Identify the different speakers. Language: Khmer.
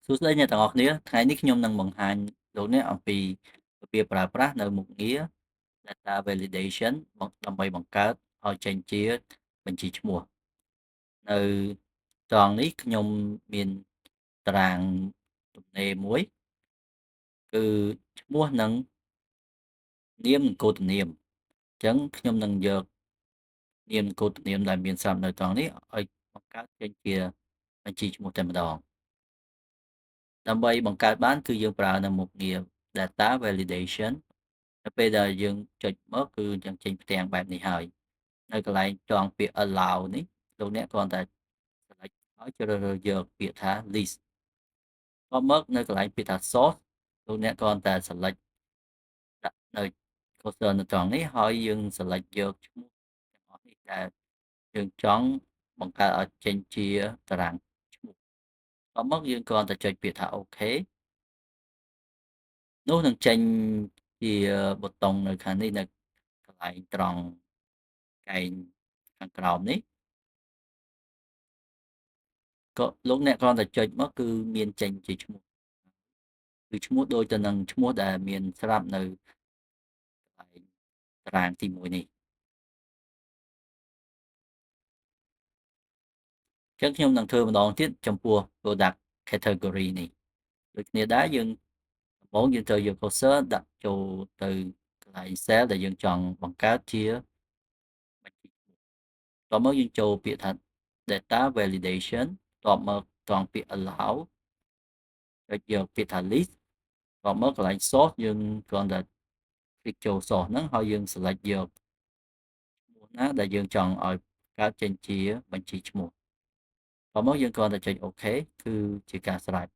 Speaker 1: សួស្តីអ្នកទាំងអស់គ្នាថ្ងៃនេះខ្ញុំនឹងបង្ហាញលោកអ្នកអំពីរបៀបប្រើប្រាស់នៅមុខងារ Data Validation ដើម្បីបង្កើតឲ្យចេញជាបញ្ជីឈ្មោះនៅត្រង់នេះខ្ញុំមានតារាងទំនេរមួយគឺឈ្មោះនិងនាមនិងកូដនាមអញ្ចឹងខ្ញុំនឹងយកនាមនិងកូដនាមដែលមានស្រាប់នៅត្រង់នេះឲ្យបង្កើតចេញជាបញ្ជីឈ្មោះតែម្ដងដើម្បីបង្កើតបានគឺយើងប្រើនៅមុខងារ Data Validation នៅពេលដែលយើងចុចមកគឺនឹងចេញផ្ទាំងបែបនេះហើយនៅកន្លែងចងពាក្យ allow នេះលោកអ្នកគ្រាន់តែ select ហើយជ្រើសរើសយកពាក្យថា list បន្ទាប់មកនៅកន្លែងពាក្យថា source លោកអ្នកគ្រាន់តែ select ដាក់នៅ cursor នៅត្រង់នេះហើយយើង select យកឈ្មោះទាំងអស់នេះដែលយើងចង់បង្កើតឲ្យចេញជាតារាងឈ្មោះបន្ទាប់មកយើងគ្រាន់តែចុចពាក្យថា OK នោះនឹងចេញជាប៊ូតុងនៅខាងនេះនៅកន្លែងត្រង់កែងខាងក្រោមនេះក៏លោកអ្នកគ្រាន់តែចុចមកគឺមានចេញជាឈ្មោះគឺឈ្មោះដូចទៅនឹងឈ្មោះដែលមានស្រាប់នៅកន្លែងតារាងទី1នេះអញ្ចឹងខ្ញុំនឹងធ្វើម្ដងទៀតចំពោះ product category នេះដូចគ្នាដែរយើងដំបូងយើងត្រូវយក cursor ដាក់ចូលទៅកន្លែង cell ដែលយើងចង់បង្កើតជាបញ្ជីឈ្មោះបន្ទាប់មកយើងចូលពាក្យថា data validation បន្ទាប់មកត្រង់ពាក្យ allow ចុចយកពាក្យថា list បន្ទាប់មកកន្លែង source យើងគ្រាន់តែ click ចូល source ហ្នឹងហើយយើង select យកឈ្មោះណាដែលយើងចង់ឲ្យកើតចេញជាបញ្ជីឈ្មោះបន្ទាប់មកយើងគ្រាន់តែចុច OK គឺជាការស្រេច